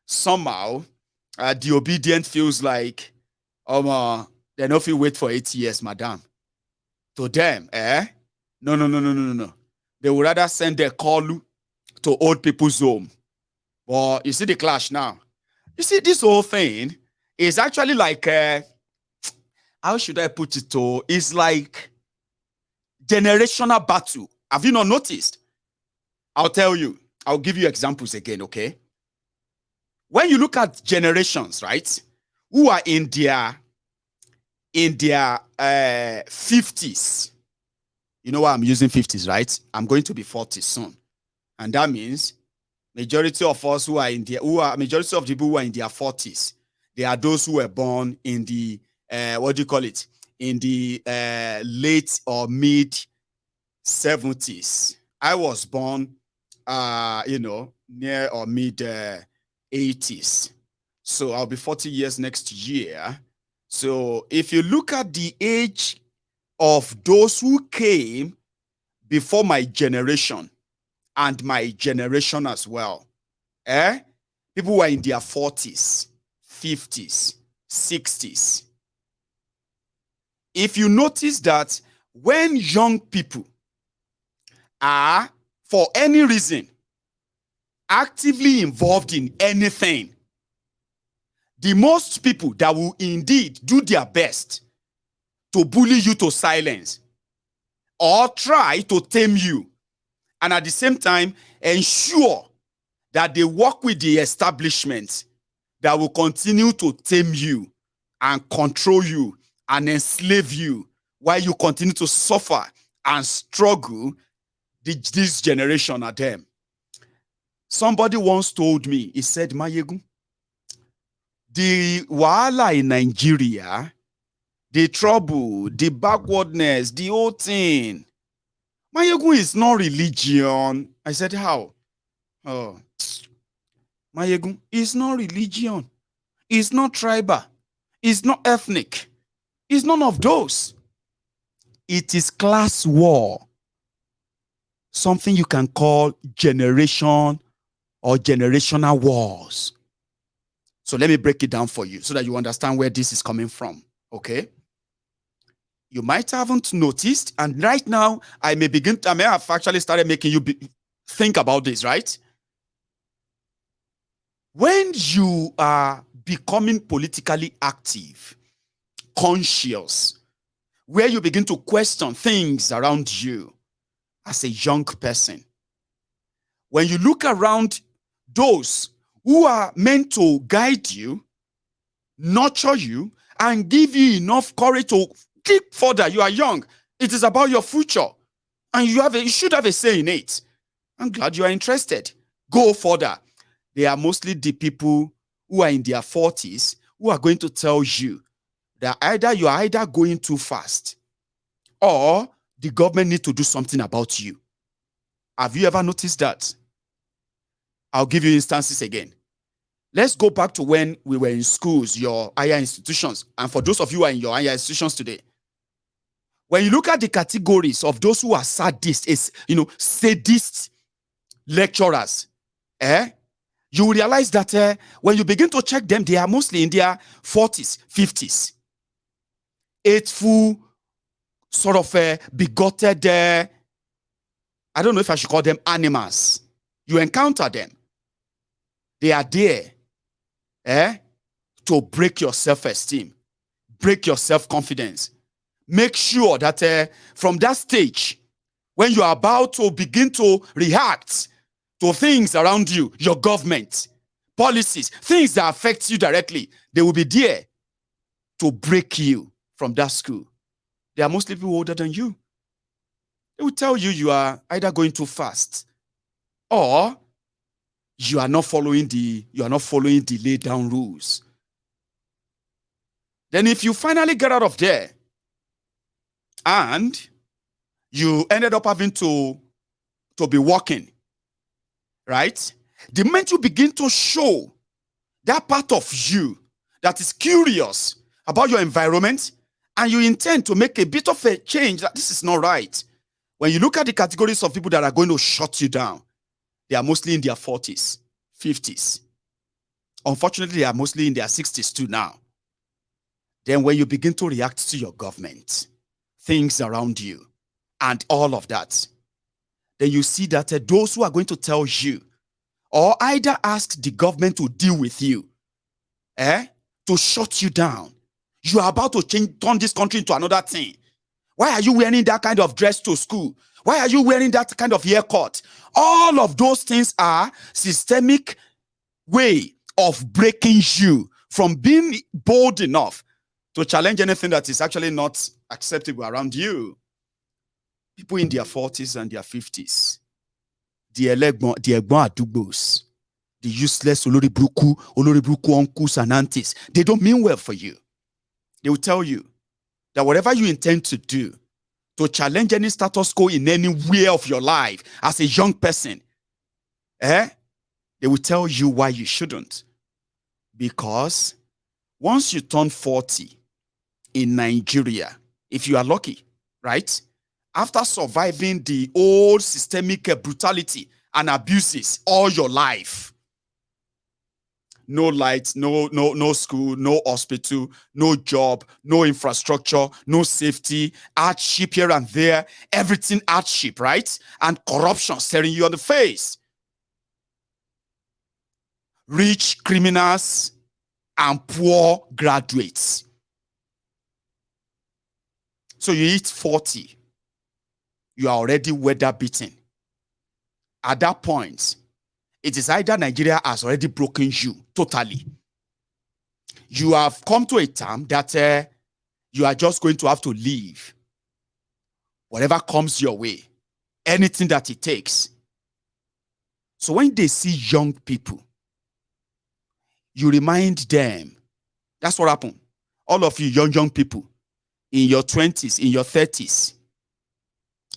somehow the Obidient feels like, they no fit wait for 8 years, madam. To them, No. They would rather send their call to old people's home. But you see the clash now. You see, this whole thing is actually like, how should I put it? It's like generational battle. Have you not noticed? I'll tell you. I'll give you examples again, okay? When you look at generations, right, who are in their 50s. You know why I'm using 50s, right? I'm going to be 40 soon. And that means majority of us majority of the people who are in their 40s, they are those who were born in the, in the late or mid 70s. I was born, near or mid 80s. So I'll be 40 years next year. So if you look at the age of those who came before my generation and my generation as well, people who are in their 40s, 50s, 60s. If you notice that when young people are, for any reason, actively involved in anything, the most people that will indeed do their best to bully you to silence or try to tame you, and at the same time ensure that they work with the establishment that will continue to tame you and control you and enslave you while you continue to suffer and struggle this generation at them. Somebody once told me, he said, Mayegun, the wahala in Nigeria, the trouble, the backwardness, the whole thing, Mayegun is not religion. I said, how? Oh, Mayegun, it's not religion. It's not tribal. It's not ethnic. It's none of those. It is class war. Something you can call generation or generational wars. So let me break it down for you so that you understand where this is coming from. Okay? You might haven't noticed, and right now I may have actually started making you think about this, right? When you are becoming politically active, conscious, where you begin to question things around you as a young person, when you look around those who are meant to guide you, nurture you, and give you enough courage to keep further. You are young. It is about your future. And you should have a say in it. I'm glad you are interested. Go further. They are mostly the people who are in their 40s who are going to tell you that you are either going too fast or the government needs to do something about you. Have you ever noticed that? I'll give you instances again. Let's go back to when we were in schools, your higher institutions. And for those of you who are in your higher institutions today, when you look at the categories of those who are sadist lecturers, you will realize that when you begin to check them, they are mostly in their 40s, 50s. Hateful, sort of bigoted, I don't know if I should call them animals. You encounter them. They are there to break your self-esteem, break your self-confidence. Make sure that from that stage, when you are about to begin to react to things around you, your government, policies, things that affect you directly, they will be there to break you from that school. They are mostly people older than you. They will tell you you are either going too fast or you are not following the laid down rules. Then if you finally get out of there and you ended up having to be walking, right? The moment you begin to show that part of you that is curious about your environment and you intend to make a bit of a change, that this is not right. When you look at the categories of people that are going to shut you down, they are mostly in their 40s, 50s. Unfortunately, they are mostly in their 60s too now. Then when you begin to react to your government, things around you, and all of that, then you see that those who are going to tell you or either ask the government to deal with you, to shut you down. You are about to turn this country into another thing. Why are you wearing that kind of dress to school? Why are you wearing that kind of haircut? All of those things are systemic way of breaking you from being bold enough to challenge anything that is actually not acceptable around you. People in their 40s and their 50s, the Egbon Adugbos, the useless Oloribuku uncles and aunties, they don't mean well for you. They will tell you that whatever you intend to do to challenge any status quo in any way of your life as a young person, they will tell you why you shouldn't. Because once you turn 40 in Nigeria, if you are lucky, right? After surviving the old systemic brutality and abuses all your life, no lights, no school, no hospital, no job, no infrastructure, no safety, hardship here and there, everything hardship, right? And corruption staring you on the face. Rich criminals and poor graduates. So you hit 40. you are already weather beaten. At that point, it is either Nigeria has already broken you totally. You have come to a term that you are just going to have to leave. Whatever comes your way, anything that it takes. So when they see young people, you remind them. That's what happened. All of you young people in your 20s, in your 30s,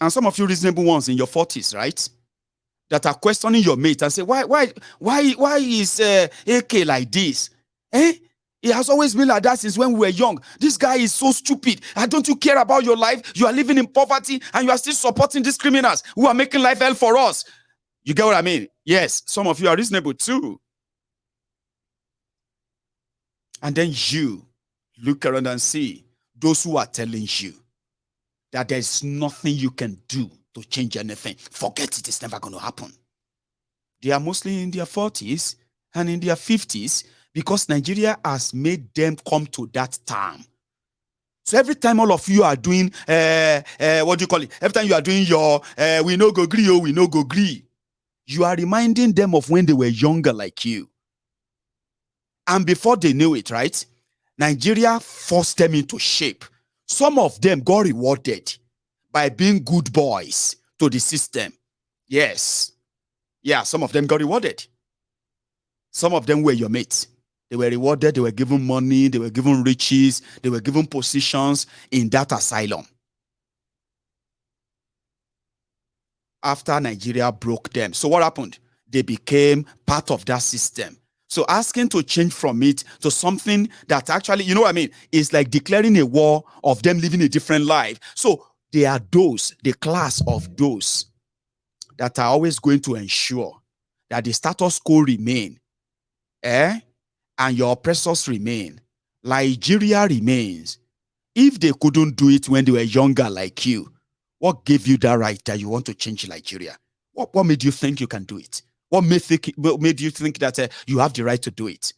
and some of you reasonable ones in your 40s, right? That are questioning your mate and say, why is AK like this? It has always been like that since when we were young. This guy is so stupid. Don't you care about your life? You are living in poverty and you are still supporting these criminals who are making life hell for us. You get what I mean? Yes, some of you are reasonable too. And then you look around and see those who are telling you that there's nothing you can do to change anything. Forget it, it's never going to happen. They are mostly in their 40s and in their 50s because Nigeria has made them come to that term. So every time all of you are doing, what do you call it? Every time you are doing your, we no go gree, we no go gree. You are reminding them of when they were younger like you. And before they knew it, right? Nigeria forced them into shape. Some of them got rewarded by being good boys to the system. Yes. Yeah, some of them got rewarded. Some of them were your mates. They were rewarded, they were given money, they were given riches, they were given positions in that asylum. After Nigeria broke them. So what happened? They became part of that system. So asking to change from it to something that actually, you know what I mean, is like declaring a war of them living a different life. So they are those, the class of those that are always going to ensure that the status quo remain, and your oppressors remain. Nigeria remains. If they couldn't do it when they were younger like you, what gave you that right that you want to change Nigeria? What made you think you can do it? What made you think that you have the right to do it?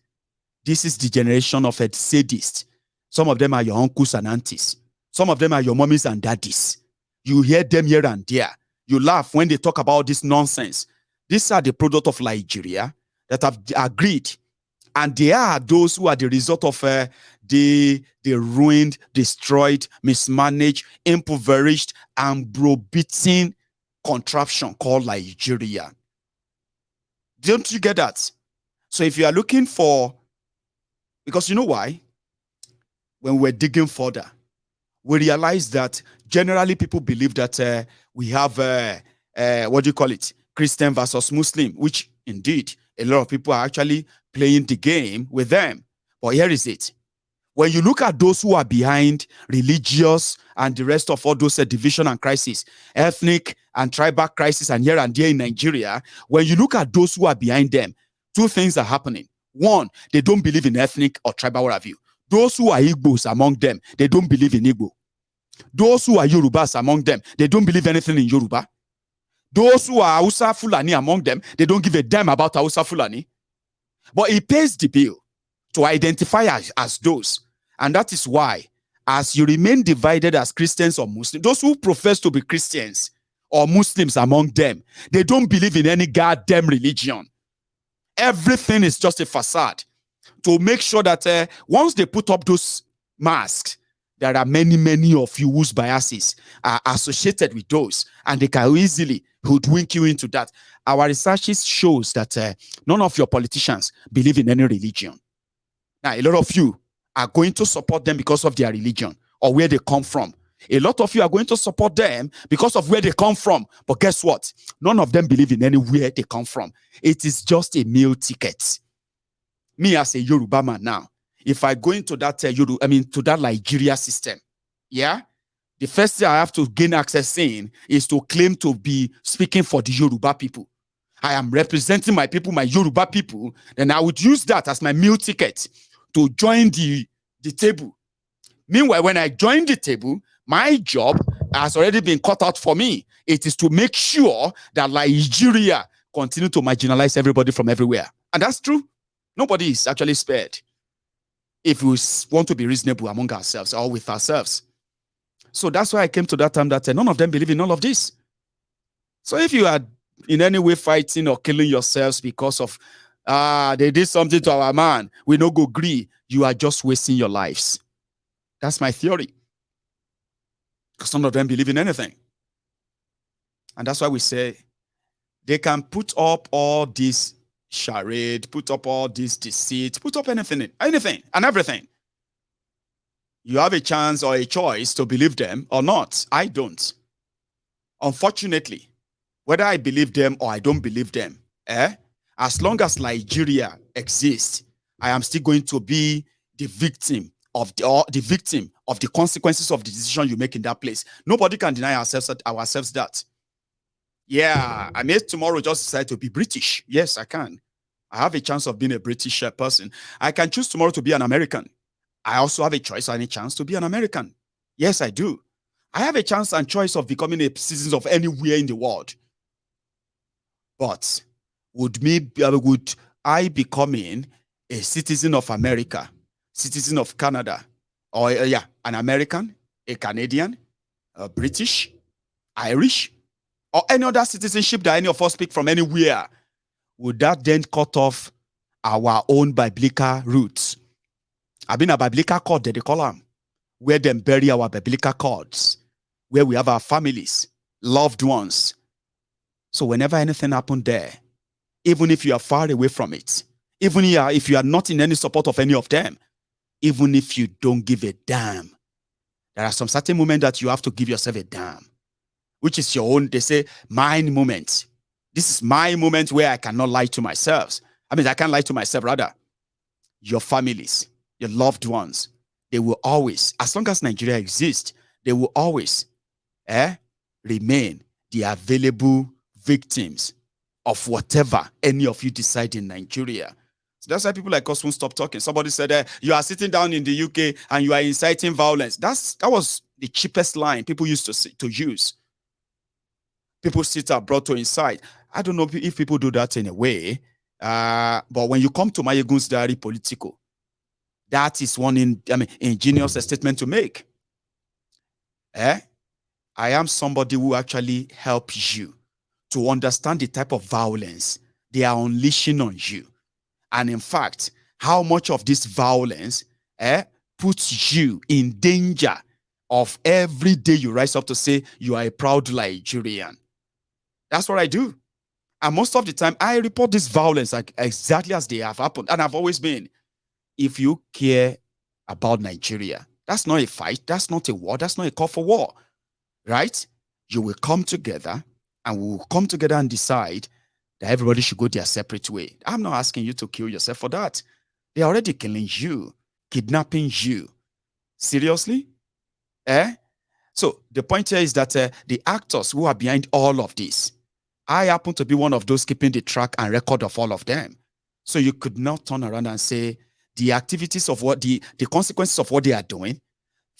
This is the generation of sadists. Some of them are your uncles and aunties. Some of them are your mommies and daddies. You hear them here and there. You laugh when they talk about this nonsense. These are the product of Nigeria that have agreed. And they are those who are the result of the ruined, destroyed, mismanaged, impoverished, and bro-beating contraption called Nigeria. Don't you get that? So if you are looking for, because you know why? When we're digging further, we realize that generally people believe that we have, what do you call it? Christian versus Muslim, which indeed a lot of people are actually playing the game with them. But here is it. When you look at those who are behind religious and the rest of all those division and crisis, ethnic and tribal crisis and here and there in Nigeria, when you look at those who are behind them, two things are happening. One, they don't believe in ethnic or tribal, what have you. Those who are Igbos among them, they don't believe in Igbo. Those who are Yorubas among them, they don't believe anything in Yoruba. Those who are Hausa Fulani among them, they don't give a damn about Hausa Fulani. But it pays the bill to identify as those. And that is why, as you remain divided as Christians or Muslims, those who profess to be Christians or Muslims among them, they don't believe in any goddamn religion. Everything is just a facade to make sure that once they put up those masks, there are many of you whose biases are associated with those, and they can easily hoodwink you into that. Our researches shows that none of your politicians believe in any religion. Now, a lot of you are going to support them because of their religion or where they come from. A lot of you are going to support them because of where they come from. But guess what? None of them believe in anywhere they come from. It is just a meal ticket. Me as a Yoruba man now, if I go into that to that Nigeria system, yeah, the first thing I have to gain access in is to claim to be speaking for the Yoruba people. I am representing my people, my Yoruba people, then I would use that as my meal ticket to join the table. Meanwhile, when I join the table, my job has already been cut out for me. It is to make sure that Nigeria continue to marginalize everybody from everywhere. And that's true. Nobody is actually spared if we want to be reasonable among ourselves or with ourselves. So that's why I came to that time that none of them believe in all of this. So if you are in any way fighting or killing yourselves because of they did something to our man, we no go agree, you are just wasting your lives. That's my theory. Because none of them believe in anything. And that's why we say they can put up all this charade, put up all this deceit, put up anything and everything. You have a chance or a choice to believe them or not. I don't. Unfortunately, whether I believe them or I don't believe them, as long as Nigeria exists, I am still going to be the victim of the consequences of the decision you make in that place. Nobody can deny ourselves that. Yeah, I may tomorrow just decide to be British. Yes, I can. I have a chance of being a British person. I can choose tomorrow to be an American. I also have a choice and a chance to be an American. Yes, I do. I have a chance and choice of becoming a citizen of anywhere in the world. But would I becoming a citizen of America, citizen of Canada, or an American, a Canadian, a British, Irish, or any other citizenship that any of us pick from anywhere, would that then cut off our own biblical roots? I've been a biblical court, they call them, where them bury our biblical cords, where we have our families, loved ones. So whenever anything happened there, even if you are far away from it, even if you are not in any support of any of them, even if you don't give a damn, there are some certain moments that you have to give yourself a damn, which is your own, they say, mine moment. This is my moment where I cannot lie to myself. I can't lie to myself, rather. Your families, your loved ones, they will always, as long as Nigeria exists, they will always remain the available victims of whatever any of you decide in Nigeria. So that's why people like us won't stop talking. Somebody said, you are sitting down in the UK and you are inciting violence. That was the cheapest line people used to use. People sit abroad to incite. I don't know if people do that in a way, but when you come to Mayegun's Diary Political, that is one ingenious statement to make. I am somebody who actually helps you to understand the type of violence they are unleashing on you. And in fact, how much of this violence puts you in danger of every day you rise up to say you are a proud Nigerian. That's what I do. And most of the time, I report this violence exactly as they have happened. And I've always been, if you care about Nigeria, that's not a fight, that's not a war, that's not a call for war, right? You will come together and we will come together and decide that everybody should go their separate way. I'm not asking you to kill yourself for that. They're already killing you, kidnapping you. Seriously? So the point here is that the actors who are behind all of this, I happen to be one of those keeping the track and record of all of them. So you could not turn around and say the activities of what the consequences of what they are doing,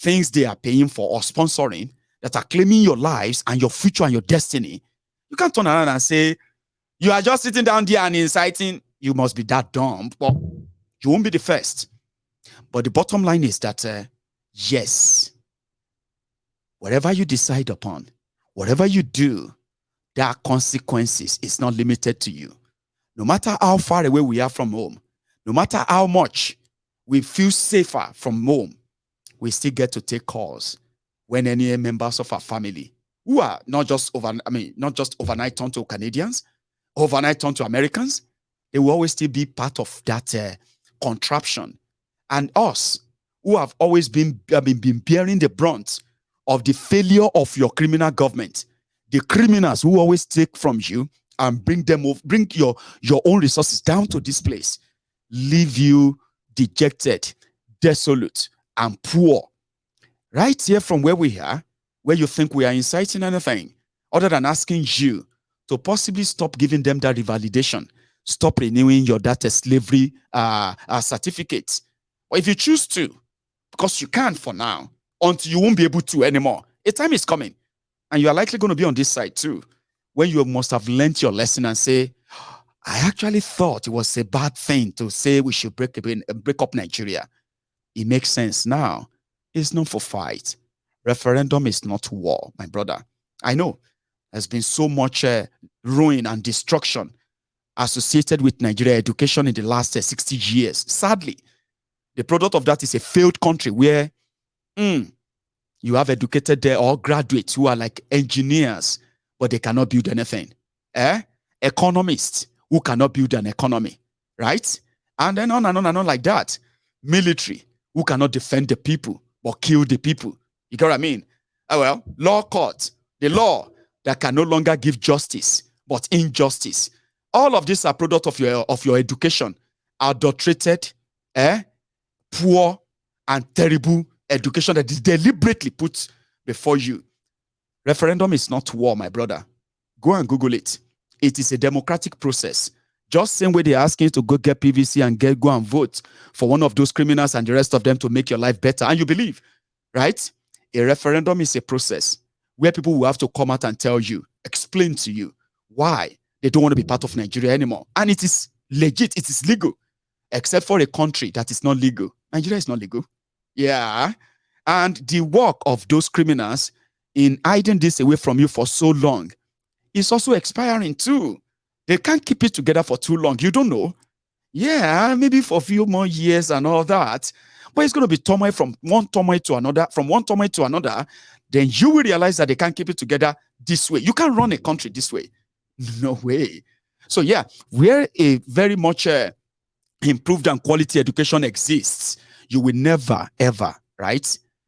things they are paying for or sponsoring that are claiming your lives and your future and your destiny. You can't turn around and say, you are just sitting down there and inciting. You must be that dumb. But you won't be the first. But the bottom line is that, yes, whatever you decide upon, whatever you do, there are consequences. It's not limited to you. No matter how far away we are from home, no matter how much we feel safer from home, we still get to take calls when any members of our family who are not just overnight turned to Canadians, overnight turned to Americans, they will always still be part of that contraption. And us, who have always been bearing the brunt of the failure of your criminal government, the criminals who always take from you and bring your own resources down to this place, leave you dejected, desolate, and poor. Right here from where we are, where you think we are inciting anything, other than asking you to possibly stop giving them that revalidation, stop renewing your data slavery certificates. Or if you choose to, because you can for now, until you won't be able to anymore, a time is coming. And you are likely going to be on this side too, when you must have learned your lesson and say, I actually thought it was a bad thing to say we should break up Nigeria. It makes sense now. It's not for fight. Referendum is not war, my brother. I know there's been so much ruin and destruction associated with Nigeria education in the last 60 years. Sadly, the product of that is a failed country where you have educated there or graduates who are like engineers, but they cannot build anything. Economists who cannot build an economy, right? And then on and on and on like that. Military who cannot defend the people, but kill the people. You get what I mean? Well, law court, the law that can no longer give justice, but injustice. All of these are product of your education, adulterated, poor, and terrible education that is deliberately put before you. Referendum is not war, my brother. Go and Google it. It is a democratic process. Just same way they're asking you to go get PVC and go and vote for one of those criminals and the rest of them to make your life better. And you believe, right? A referendum is a process where people will have to come out and tell you, explain to you why they don't want to be part of Nigeria anymore. And it is legit, it is legal, except for a country that is not legal. Nigeria is not legal. Yeah. And the work of those criminals in hiding this away from you for so long is also expiring too. They can't keep it together for too long. You don't know. Yeah, maybe for a few more years and all that. But it's going to be turmoil from one turmoil to another, Then you will realize that they can't keep it together this way. You can't run a country this way. No way. So yeah, where a very much improved and quality education exists, you will never, ever, right,